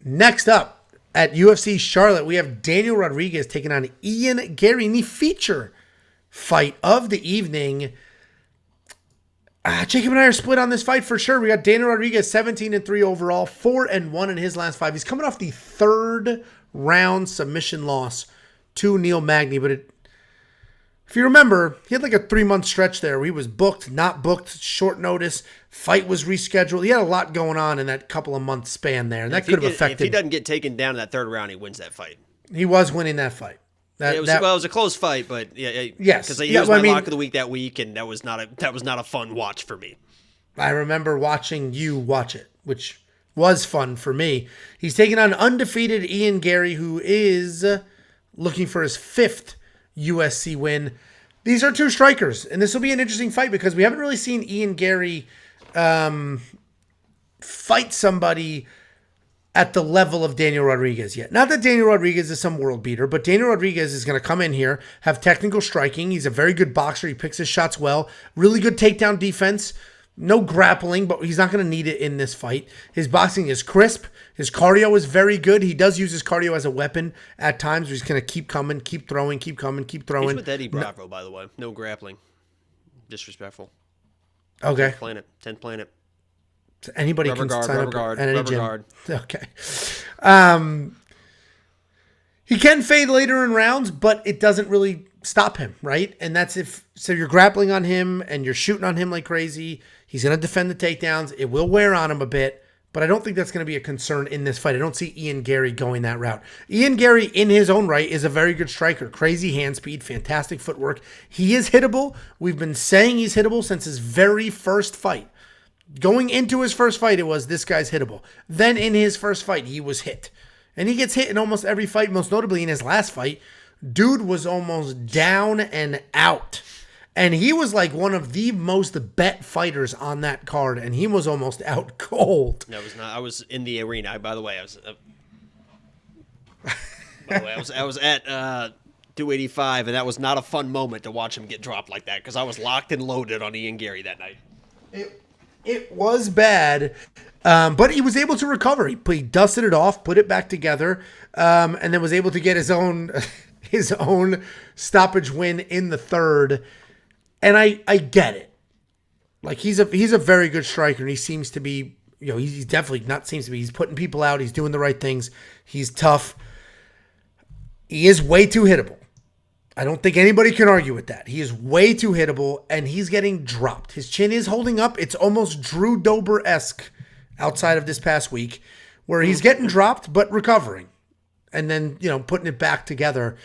Next up at UFC Charlotte, we have Daniel Rodriguez taking on Ian Garry in the feature fight of the evening. Jacob and I are split on this fight for sure. We got Daniel Rodriguez 17-3 overall, 4-1 in his last 5. He's coming off the third round submission loss to Neil Magny, but if you remember, he had like a 3-month stretch there where he was booked, not booked, short notice, fight was rescheduled. He had a lot going on in that couple of month span there, and that could have affected. If he doesn't get taken down in that third round, he wins that fight. He was winning that fight. It was a close fight, but yes, because he was my lock of the week that week, and that was not a fun watch for me. I remember watching you watch it, which was fun for me. He's taking on undefeated Ian Garry, who is looking for his 5th USC win. These are two strikers, and this will be an interesting fight because we haven't really seen Ian Garry fight somebody at the level of Daniel Rodriguez yet. Not that Daniel Rodriguez is some world beater, but Daniel Rodriguez is going to come in here, have technical striking. He's a very good boxer. He picks his shots well. Really good takedown defense. No grappling, but he's not going to need it in this fight. His boxing is crisp. His cardio is very good. He does use his cardio as a weapon at times. Where he's going to keep coming, keep throwing, keep coming, keep throwing. He's with Eddie Bravo, by the way. No grappling. Disrespectful. Okay. 10th planet. So anybody rubber can guard, sign rubber up guard, at any rubber gym. guard. Okay. He can fade later in rounds, but it doesn't really stop him, right? And that's so you're grappling on him and you're shooting on him like crazy. He's going to defend the takedowns. It will wear on him a bit, but I don't think that's going to be a concern in this fight. I don't see Ian Garry going that route. Ian Garry, in his own right, is a very good striker. Crazy hand speed, fantastic footwork. He is hittable. We've been saying he's hittable since his very first fight. Going into his first fight, it was, this guy's hittable. Then in his first fight, he was hit. And he gets hit in almost every fight, most notably in his last fight. Dude was almost down and out. And he was like one of the most bet fighters on that card, and he was almost out cold. No, it was not. I was in the arena. By the way, I was at 285, and that was not a fun moment to watch him get dropped like that because I was locked and loaded on Ian Garry that night. It was bad, but he was able to recover. He dusted it off, put it back together, and then was able to get his own stoppage win in the third. And I get it. Like he's a very good striker, and he seems to be, he's definitely not seems to be. He's putting people out. He's doing the right things. He's tough. He is way too hittable. I don't think anybody can argue with that. He is way too hittable, and he's getting dropped. His chin is holding up. It's almost Drew Dober-esque outside of this past week, where he's getting dropped but recovering, and then putting it back together.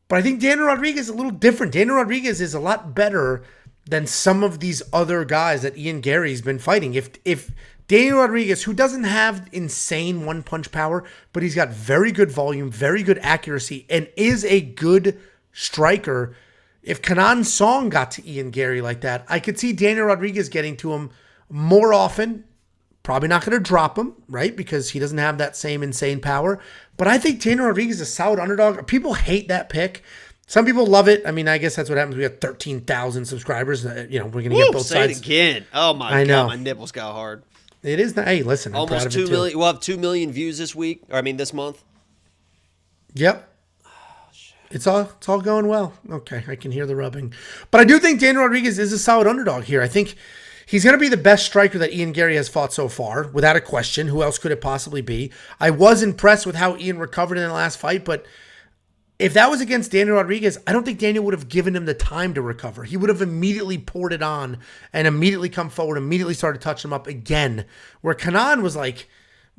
But I think Daniel Rodriguez is a little different. Daniel Rodriguez is a lot better than some of these other guys that Ian Garry's been fighting. If Daniel Rodriguez, who doesn't have insane one-punch power, but he's got very good volume, very good accuracy, and is a good striker, if Kenan Song got to Ian Garry like that, I could see Daniel Rodriguez getting to him more often. Probably not going to drop him, right? Because he doesn't have that same insane power. But I think Daniel Rodriguez is a solid underdog. People hate that pick. Some people love it. I mean, I guess that's what happens. We have 13,000 subscriers. We're going to get both sides. Say it again. Oh, my God. My nipples got hard. It is. Hey, listen. I'm almost proud of 2 it million. too. We'll have 2 million views this week. This month. Yep. It's all going well. Okay, I can hear the rubbing. But I do think Daniel Rodriguez is a solid underdog here. I think he's going to be the best striker that Ian Garry has fought so far, without a question. Who else could it possibly be? I was impressed with how Ian recovered in the last fight, but if that was against Daniel Rodriguez, I don't think Daniel would have given him the time to recover. He would have immediately poured it on and immediately come forward, immediately started touching him up again, where Kenan was like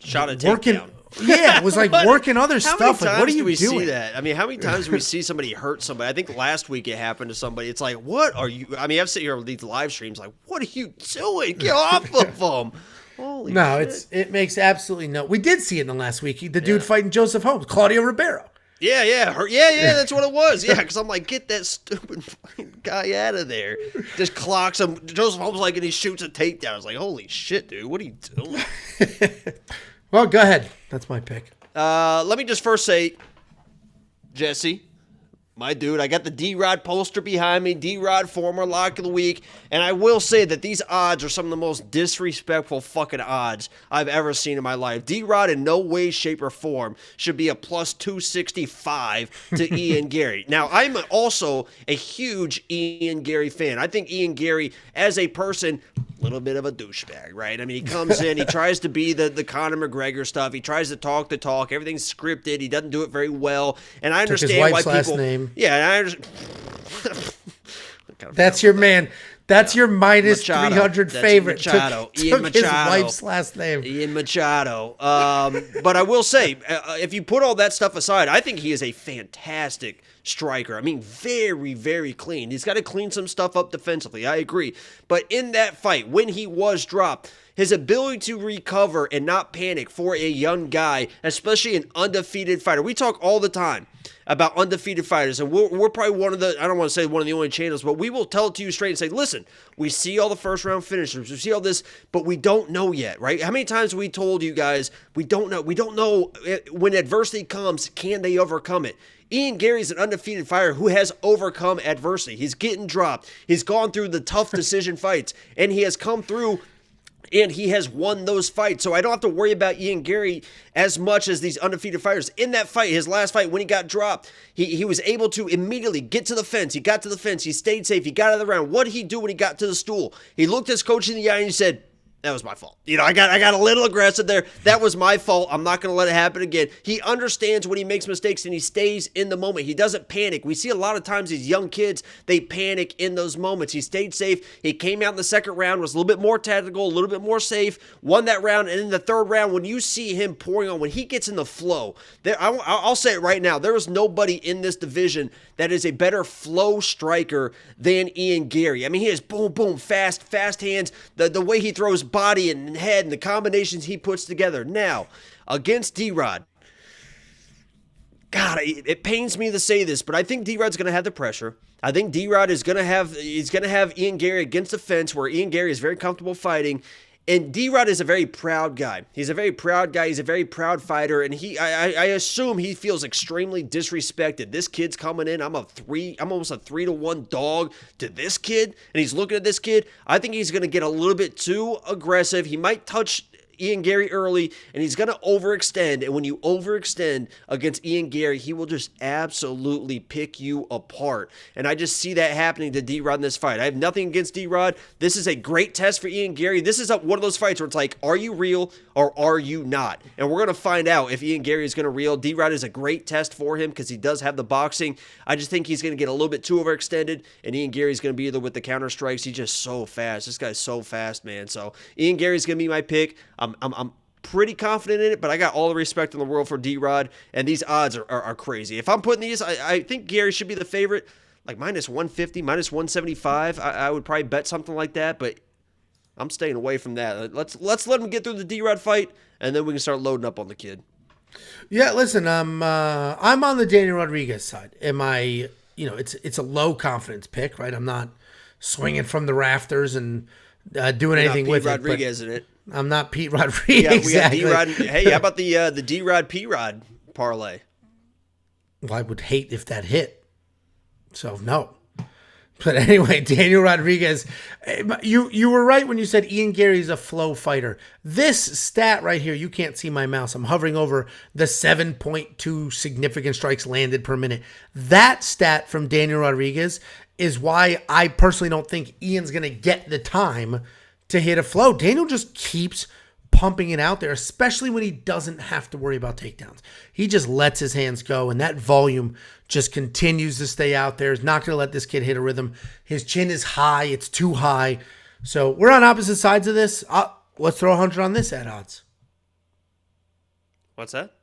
shot a working. takedown. Yeah, it was like working other stuff. Like, what are you doing? doing? See that? How many times do we see somebody hurt somebody? I think last week it happened to somebody. It's like, what are you? I've sitting here on these live streams like, what are you doing? Get off of them. Holy shit. It makes absolutely no. We did see it in the last week. The dude fighting Joseph Holmes, Claudio Ribeiro. Yeah, that's what it was. Yeah, because I'm like, get that stupid fucking guy out of there. Just clocks him. Joseph Holmes and he shoots a takedown. I was like, holy shit, dude, what are you doing? Well, go ahead. That's my pick. Let me just first say, Jesse, My dude, I got the D-Rod poster behind me, D-Rod former lock of the week, and I will say that these odds are some of the most disrespectful fucking odds I've ever seen in my life. D-Rod in no way, shape, or form should be a plus 265 to Ian Garry. Now, I'm also a huge Ian Garry fan. I think Ian Garry, as a person, a little bit of a douchebag, right? I mean, he comes in, he tries to be the Conor McGregor stuff, he tries to talk the talk, everything's scripted, he doesn't do it very well, and I understand why people... last name. Yeah, and I understand... That's your man. That's your minus Machado. 300 That's favorite. Machado. Took his wife's last name. Ian Machado. But I will say, if you put all that stuff aside, I think he is a fantastic striker. I mean, very, very clean. He's got to clean some stuff up defensively. I agree. But in that fight, when he was dropped, his ability to recover and not panic for a young guy, especially an undefeated fighter. We talk all the time about undefeated fighters, and we're probably one of the, I don't want to say one of the only channels, but we will tell it to you straight and say, listen, we see all the first round finishers, we see all this, but we don't know yet, right? How many times have we told you guys, we don't know when adversity comes, can they overcome it? Ian Garry's an undefeated fighter who has overcome adversity. He's getting dropped. He's gone through the tough decision fights, and he has come through and he has won those fights. So I don't have to worry about Ian Garry as much as these undefeated fighters. In that fight, his last fight, when he got dropped, he was able to immediately get to the fence. He got to the fence. He stayed safe. He got out of the round. What did he do when he got to the stool? He looked his coach in the eye and he said, that was my fault. You know, I got a little aggressive there. That was my fault. I'm not going to let it happen again. He understands when he makes mistakes and he stays in the moment. He doesn't panic. We see a lot of times these young kids, they panic in those moments. He stayed safe. He came out in the second round, was a little bit more tactical, a little bit more safe, won that round. And in the third round, when you see him pouring on, when he gets in the flow, I'll say it right now, there is nobody in this division that is a better flow striker than Ian Garry. I mean, he has boom, boom, fast hands. The way he throws body and head and the combinations he puts together. Now, against D-Rod, God, it pains me to say this, but I think D-Rod's going to have the pressure. I think D-Rod is going to have Ian Garry against the fence where Ian Garry is very comfortable fighting. And D-Rod is a very proud guy. He's a very proud guy. He's a very proud fighter. And I assume he feels extremely disrespected. This kid's coming in. I'm almost a 3-1 dog to this kid. And he's looking at this kid. I think he's going to get a little bit too aggressive. He might touch Ian Garry early, and he's going to overextend. And when you overextend against Ian Garry, he will just absolutely pick you apart. And I just see that happening to D-Rod in this fight. I have nothing against D-Rod. This is a great test for Ian Garry. This is one of those fights where it's like, are you real or are you not? And we're going to find out if Ian Garry is going to reel. D-Rod is a great test for him because he does have the boxing. I just think he's going to get a little bit too overextended, and Ian Garry's going to be there with the counter strikes. He's just so fast. This guy's so fast, man. So Ian Garry's going to be my pick. I'm pretty confident in it, but I got all the respect in the world for D-Rod, and these odds are crazy. If I'm putting these, I think Garry should be the favorite, like minus 150, minus 175. I would probably bet something like that, but I'm staying away from that. Let's let him get through the D-Rod fight, and then we can start loading up on the kid. Yeah, listen, I'm on the Daniel Rodriguez side. It's a low confidence pick, right? I'm not swinging from the rafters and doing anything with Rodriguez in it. I'm not Pete Rodriguez. Yeah, we exactly. got D-Rod. Hey, how about the D-Rod P-Rod parlay? Well, I would hate if that hit. So, no. But anyway, Daniel Rodriguez, you were right when you said Ian Garry's a flow fighter. This stat right here, you can't see my mouse. I'm hovering over the 7.2 significant strikes landed per minute. That stat from Daniel Rodriguez is why I personally don't think Ian's going to get the time to hit a flow. Daniel just keeps pumping it out there, especially when he doesn't have to worry about takedowns. He just lets his hands go, and that volume just continues to stay out there. He's not going to let this kid hit a rhythm. His chin is high. It's too high. So we're on opposite sides of this. Let's throw 100 on this at odds. What's that?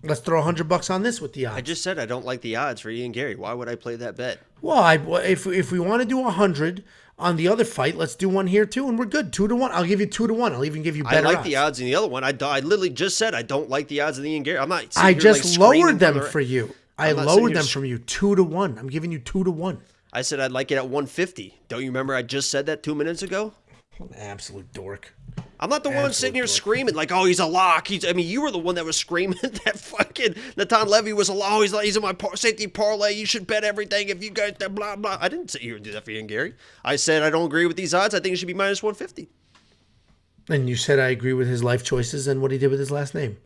Let's throw $100 on this with the odds. I just said I don't like the odds for Ian Garry. Why would I play that bet? Well, if we want to do 100 on the other fight, let's do one here too, and we're good. 2-1. I'll give you 2-1. I'll even give you better odds. I like the odds in the other one. I literally just said I don't like the odds of the Ian Garry. I'm not. I just lowered them for you. I lowered them from you 2-1. I'm giving you 2-1. I said I'd like it at 150. Don't you remember I just said that 2 minutes ago? An absolute dork. I'm not the one sitting here screaming like, oh, he's a lock. I mean, you were the one that was screaming that fucking Natan Levy was a lock. He's in my safety parlay. You should bet everything if you guys blah, blah. I didn't sit here and do that for Ian Gary. I said I don't agree with these odds. I think it should be minus 150. And you said I agree with his life choices and what he did with his last name.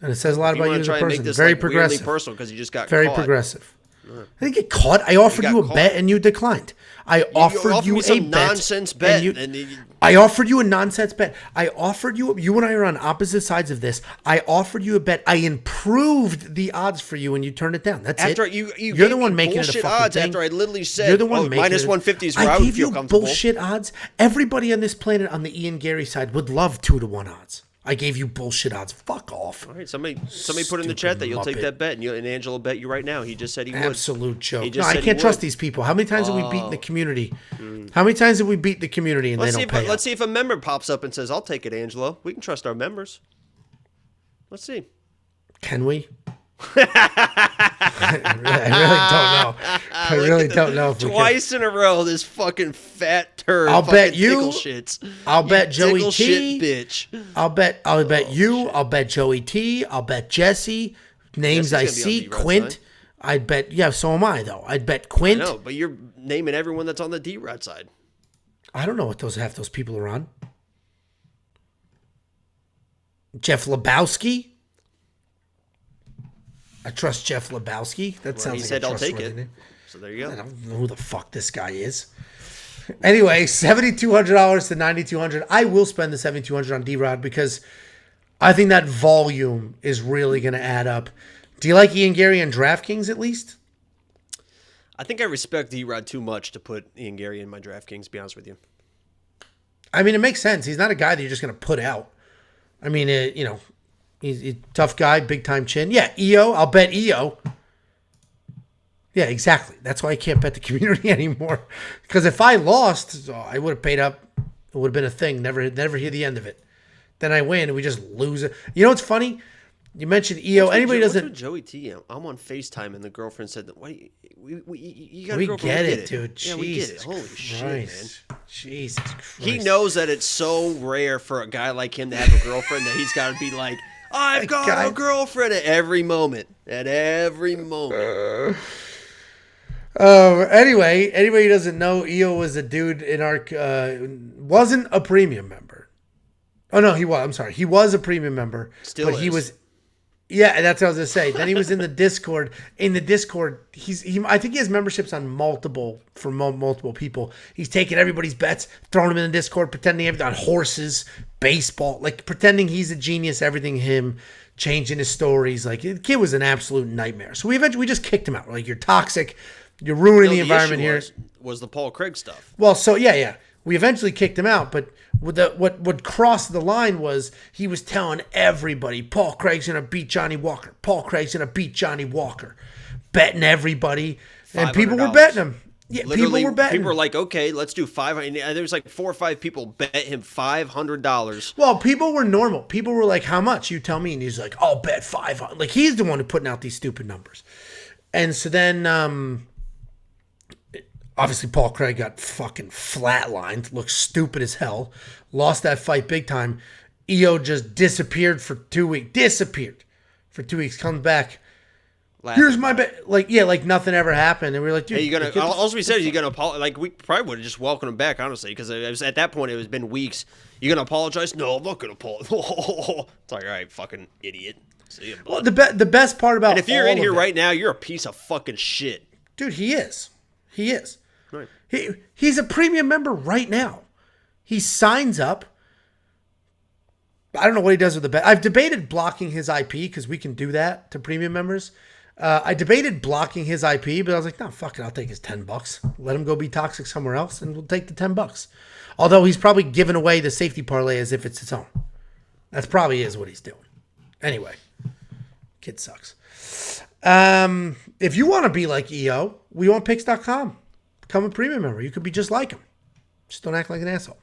And it says a lot about you as a person. Make this, very progressive. Personal because you just got very caught. progressive. I didn't get caught. I offered you a bet and you declined. I offered you a nonsense bet. I offered you a nonsense bet. I offered you. You and I are on opposite sides of this. I offered you a bet. I improved the odds for you, and you turned it down. That's after it. You're the one making it a fucking odds thing. After I literally said, you're the one making minus 150 is where I would feel comfortable. Bullshit odds. Everybody on this planet on the Ian Gary side would love 2-to-1 odds. I gave you bullshit odds. Fuck off. All right, somebody put in the chat that you'll take that bet, and Angelo bet you right now. He just said he would. Absolute joke. No, I can't trust these people. How many times have we beaten the community? How many times have we beat the community and they don't pay? Let's see if a member pops up and says, "I'll take it, Angelo." We can trust our members. Let's see. Can we? I really don't know. If Twice in a row, this fucking fat turd. I'll bet you. Shits. I'll bet Joey T. Shit, bitch. I'll bet you. I'll bet Joey T. I'll bet Jesse. Names I see. Quint. I'd bet. Yeah, so am I though. I'd bet Quint. No, but you're naming everyone that's on the D-Rod side. I don't know what half those people are on. Jeff Lebowski. I trust Jeff Lebowski. That sounds like he said, "I'll take it." Name. So there you go. I don't know who the fuck this guy is. Anyway, $7,200 to $9,200. I will spend the $7,200 on D-Rod because I think that volume is really going to add up. Do you like Ian Gary on DraftKings at least? I think I respect D-Rod too much to put Ian Gary in my DraftKings, to be honest with you. I mean, it makes sense. He's not a guy that you're just going to put out. I mean, he's a tough guy, big-time chin. Yeah, EO. I'll bet EO. Yeah, exactly. That's why I can't bet the community anymore. Because if I lost, I would have paid up. It would have been a thing. Never hear the end of it. Then I win, and we just lose it. You know what's funny? You mentioned EO. Anybody doesn't. What's with Joey T? I'm on FaceTime, and the girlfriend said, "Wait, you got a we girlfriend? Get it, dude. Yeah, we get it. Holy shit, man! Jesus Christ. He knows that it's so rare for a guy like him to have a girlfriend that he's got to be like, I've got a girlfriend at every moment. At every moment. Anyway, anybody who doesn't know, EO was a dude in our wasn't a premium member. Oh no, he was. I'm sorry, he was a premium member. Still but is. He was. Yeah, that's what I was gonna say. Then he was in the Discord. In the Discord, I think he has memberships on multiple people. He's taking everybody's bets, throwing them in the Discord, pretending everything on horses, baseball, like pretending he's a genius. Everything him, changing his stories. Like the kid was an absolute nightmare. So we just kicked him out. We're like, you're toxic. You're ruining the environment here. Was the Paul Craig stuff? Well, so yeah. We eventually kicked him out, but what crossed the line was he was telling everybody, Paul Craig's going to beat Johnny Walker. Paul Craig's going to beat Johnny Walker. Betting everybody. And people were betting him. Yeah, literally, people were betting. People were like, okay, let's do $500. There was like 4 or 5 people bet him $500. Well, people were normal. People were like, how much? You tell me. And he's like, I'll bet 500. Like, he's the one who putting out these stupid numbers. And so then... obviously, Paul Craig got fucking flatlined, looked stupid as hell, lost that fight big time. EO just disappeared for 2 weeks. Comes back. Here's my bet. Like nothing ever happened. And we were like, dude. Hey, all we said is you're going to apologize. Like, we probably would have just welcomed him back, honestly, because at that point, it was been weeks. You going to apologize? No, I'm not going to apologize. It's like, all right, fucking idiot. See you, well, the best part about and if you're in here right now, you're a piece of fucking shit. Dude, he is. He is. Right. He's a premium member right now. He signs up. I don't know what he does with the bet. I've debated blocking his IP because we can do that to premium members. I debated blocking his IP, but I was like, no, fuck it. I'll take his $10. Let him go be toxic somewhere else, and we'll take the $10. Although he's probably giving away the safety parlay as if it's its own. That's probably is what he's doing. Anyway, kid sucks. If you want to be like EO, WeWantPicks.com. Become a premium member. You could be just like him. Just don't act like an asshole.